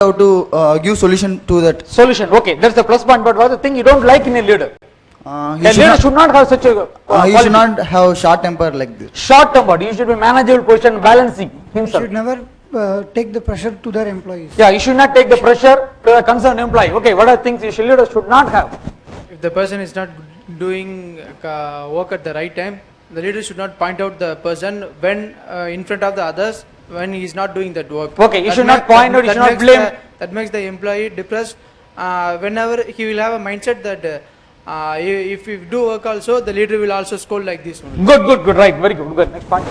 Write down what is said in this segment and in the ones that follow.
have to give solution to that. Solution, okay, that's the plus point. But what's the thing you don't like in a leader? A leader should not have such a He quality. should not have short temper like this. Short tempered. He should be managerial position, balancing himself. Should never take the pressure to their employees. Yeah, he should not take the pressure to the concerned employee. Okay, what are things a leader should not have? If the person is not doing work at the right time, the leader should not point out the person when in front of the others when he is not doing that work. Okay, he That should not point out, he should not makes blame. that makes the employee depressed. Whenever he will have a mindset that if we do work also, the leader will also scold like this one. Good, right, very good, good. Next point.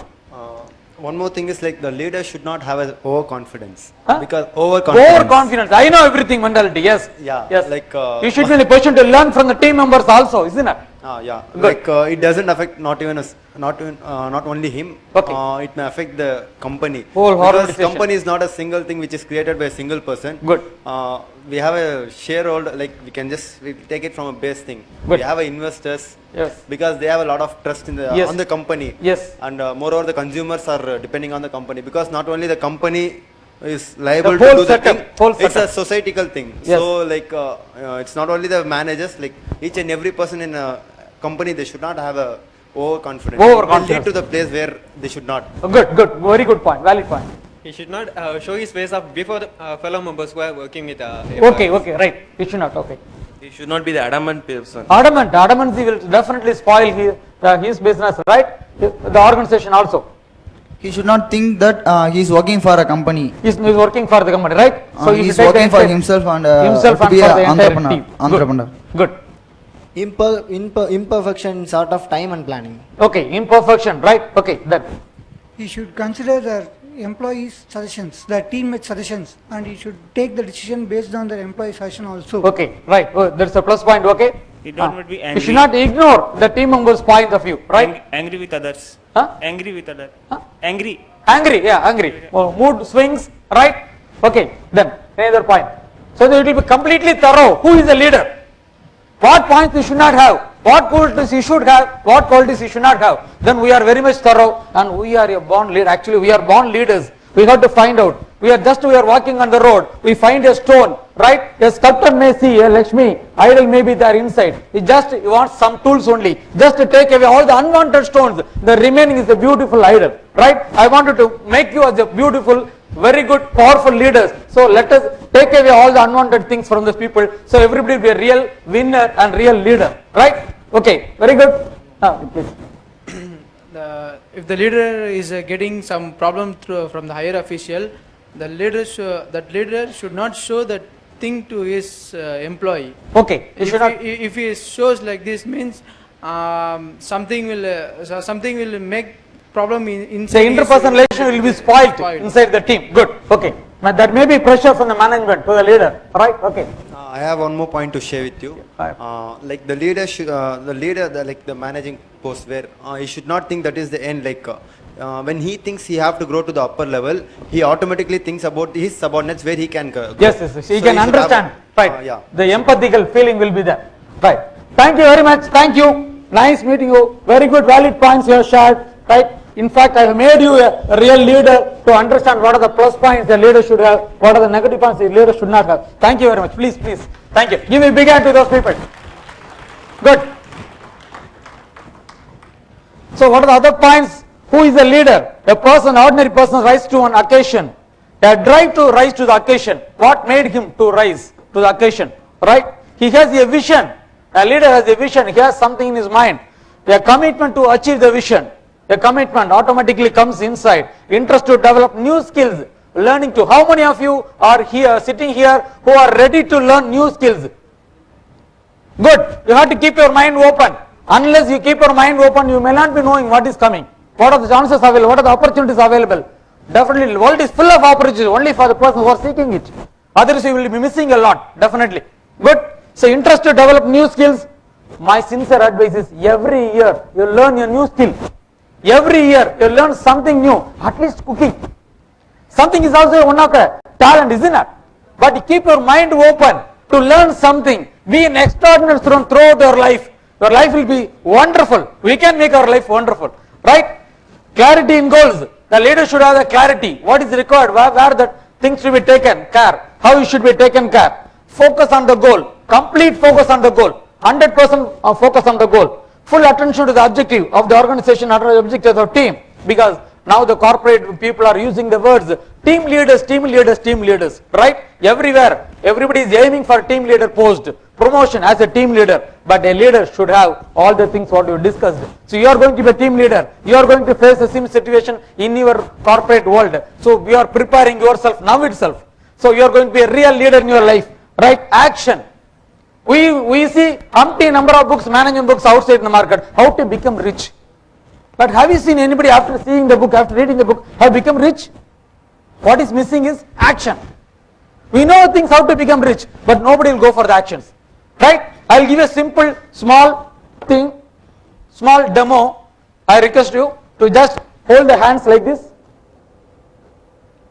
One more thing is like the leader should not have an overconfidence. Huh? Because overconfidence. Overconfidence. I know everything mentality, yes. Yeah, Yes. like, you should be in a position to learn from the team members also, isn't it? Yeah, Good. like it doesn't affect not only him. Okay. It may affect the company. Whole because organization. company is not a single thing which is created by a single person. Good. We have a shareholder, like we take it from a base thing. Good. We have investors. Yes. Because they have a lot of trust in Yes. on the company. Yes. And moreover, the consumers are depending on the company because not only the company is liable The whole to do setup, the thing. whole It's a setup. societal thing. Yes. So like it's not only the managers, like each and every person in a company, they should not have a overconfidence. Overconfidence. It will lead to the place where they should not. Good, very good point, valid point. He should not show his face up before the fellow members who are working with. Okay, right. He should not. Okay. He should not be the adamant person. Adamancy will definitely spoil his business, right? The organization also. He should not think that he is working for a company. He's working for the company, right? He is working for himself and to be for an the entire entrepreneur. team. Entrepreneur. Good. Imperfection sort of time and planning. Okay, imperfection, right? Okay, that. He should consider their employees' suggestions, their teammate suggestions, and he should take the decision based on their employee suggestion also. Okay, right. Oh, there's a plus point. Okay. He don't be You angry. should not ignore the team members' point of view, right? Angry with others. Huh? Angry with others. Huh? Angry. Angry, yeah, angry. Oh, mood swings, right? Okay, then another point. So that it will be completely thorough. Who is the leader? What points you should not have? What qualities you should have? What qualities you should not have? Then we are very much thorough, and we are a born leader. Actually, we are born leaders. We have to find out. We are walking on the road. We find a stone, right? A sculptor may see a Lakshmi, idol may be there inside. He wants some tools only. Just to take away all the unwanted stones. The remaining is a beautiful idol, right? I wanted to make you as a beautiful, very good, powerful leaders. So let us take away all the unwanted things from those people. So everybody will be a real winner and real leader, right? Okay, very good. Please. If the leader is getting some problem from the higher official, that leader should not show that thing to his employee. Okay, If he shows like this, means something will make problem inside. The interpersonal relation will be spoiled inside the team. Good. Okay. But that may be pressure from the management to the leader, right? Okay. I have one more point to share with you. Like the leader should, like the managing post, where he should not think that is the end. Like when he thinks he have to grow to the upper level, he automatically thinks about his subordinates where he can go. Yes. He can understand. Right. Yeah. The empathical feeling will be there. Right. Thank you very much. Thank you. Nice meeting you. Very good, valid points you have shared. Right. In fact, I have made you a real leader to understand what are the plus points the leader should have, what are the negative points the leader should not have. Thank you very much. Please. Thank you. Give me a big hand to those people. Good. So what are the other points? Who is the leader? A person, ordinary person rises to an occasion. A drive to rise to the occasion. What made him to rise to the occasion? Right? He has a vision. A leader has a vision. He has something in his mind. A commitment to achieve the vision. A commitment automatically comes inside. Interest to develop new skills. Learning to. How many of you are here, sitting here, who are ready to learn new skills? Good. You have to keep your mind open. Unless you keep your mind open, you may not be knowing what is coming. What are the chances available? What are the opportunities available? Definitely, the world is full of opportunities only for the person who are seeking it. Otherwise, you will be missing a lot. Definitely. Good. So, interest to develop new skills. My sincere advice is every year you learn a new skill. Every year you learn something new. At least cooking. Something is also one of the talent, isn't it? But keep your mind open to learn something. Be an extraordinary student throughout your life. Your life will be wonderful. We can make our life wonderful. Right? Clarity in goals. The leader should have the clarity. What is required? Where the things should be taken care. how you should be taken care. Focus on the goal, complete focus on the goal, 100% focus on the goal, full attention to the objective of the organization or the objective of the team, because now the corporate people are using the words team leaders, team leaders, team leaders, right? Everywhere, everybody is aiming for team leader post, promotion as a team leader, but a leader should have all the things what you discussed. So you are going to be a team leader, you are going to face the same situation in your corporate world. So you are preparing yourself now itself. So you are going to be a real leader in your life, right? Action. We see umpteen number of books, management books outside in the market, how to become rich. But have you seen anybody after seeing the book, after reading the book, have become rich? What is missing is action. We know things how to become rich, but nobody will go for the actions. Right? I will give a simple, small thing, small demo. I request you to just hold the hands like this.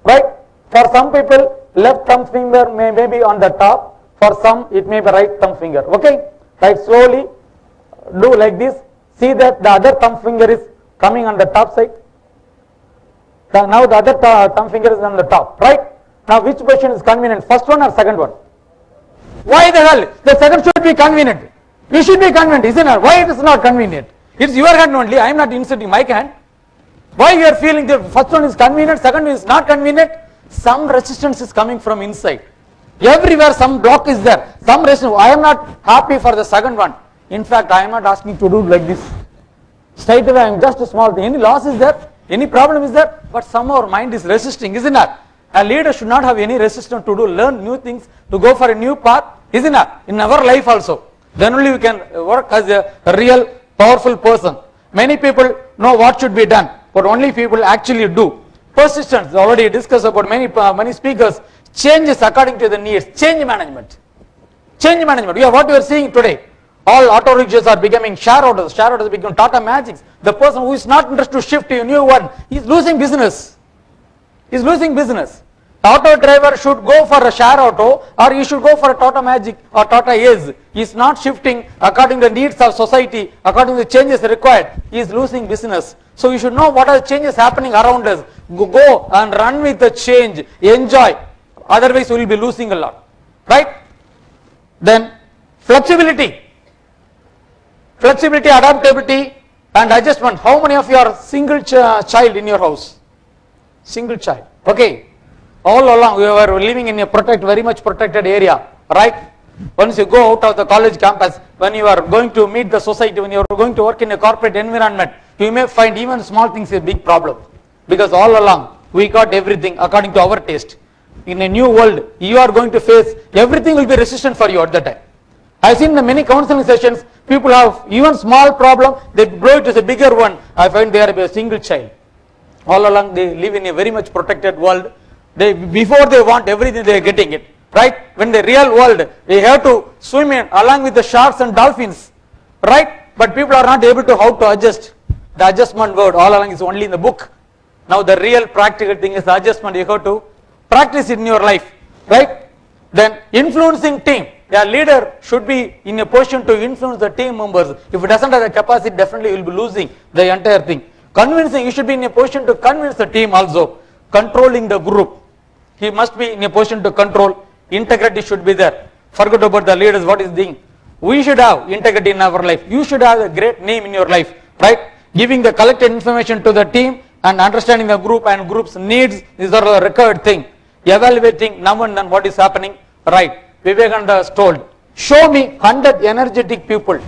Right? For some people, left thumb finger may be on the top. For some, it may be right thumb finger. Okay? Right? Slowly do like this. See that the other thumb finger is coming on the top side. Now the other thumb finger is on the top, right? Now which position is convenient, first one or second one? Why the hell? The second should be convenient. You should be convenient, isn't it? Why it is not convenient? It's your hand only, I am not inserting my hand. Why you are feeling the first one is convenient, second one is not convenient? Some resistance is coming from inside. Everywhere some block is there, some resistance. I am not happy for the second one. In fact, I am not asking to do like this. Straight away, I am just a small thing. Any loss is there? Any problem is there? But somehow our mind is resisting, isn't it? A leader should not have any resistance to do, learn new things, to go for a new path, isn't it? In our life also. Then only we can work as a real powerful person. Many people know what should be done, but only people actually do. Persistence, already discussed about many speakers. Changes according to the needs. Change management. Change management. What we are seeing today. All auto rickshaws are becoming share autos become Tata Magics. The person who is not interested to shift to a new one, he is losing business. He is losing business. The auto driver should go for a share auto, or he should go for a Tata Magic or Tata Ace. He is not shifting according to the needs of society, according to the changes required. He is losing business. So you should know what are the changes happening around us. Go and run with the change. Enjoy. Otherwise you will be losing a lot. Right? Then flexibility. Flexibility, adaptability and adjustment. How many of you are single child in your house? Single child. Okay. All along we were living in a very much protected area. Right? Once you go out of the college campus, when you are going to meet the society, when you are going to work in a corporate environment, you may find even small things a big problem. Because all along we got everything according to our taste. In a new world, you are going to face, everything will be resistant for you at that time. I have seen the many counseling sessions, people have even small problem, they grow it as a bigger one. I find they are a single child. All along they live in a very much protected world. Before they want everything, they are getting it. Right? When the real world, they have to swim in along with the sharks and dolphins. Right? But people are not able to how to adjust. The adjustment word all along is only in the book. Now the real practical thing is the adjustment. You have to practice it in your life. Right? Then influencing team. A leader should be in a position to influence the team members. If it doesn't have the capacity, definitely you will be losing the entire thing. Convincing, you should be in a position to convince the team also. Controlling the group. He must be in a position to control. Integrity should be there. Forget about the leaders, what is doing. We should have integrity in our life. You should have a great name in your life. Right? Giving the collected information to the team and understanding the group and group's needs is the required thing. Evaluating now and then what is happening. Right? Vivekananda has told, show me 100 energetic people,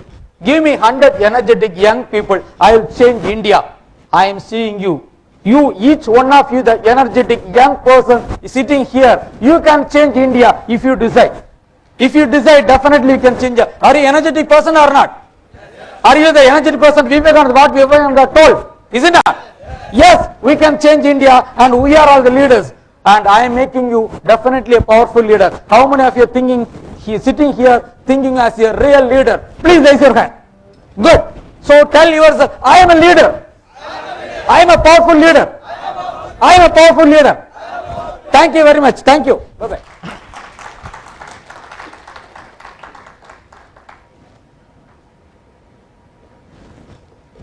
give me 100 energetic young people, I will change India. I am seeing you. You, each one of you, the energetic young person sitting here, you can change India if you decide. If you decide, definitely you can change India. Are you an energetic person or not? Are you the energetic person? Vivekananda, what Vivekananda told, isn't it? Yes, we can change India and we are all the leaders. And I am making you definitely a powerful leader. How many of you are thinking, sitting here thinking as a real leader? Please raise your hand. Good. So tell yourself, I am a leader. I am a powerful leader. I am a powerful leader. Thank you very much. Thank you. Bye-bye.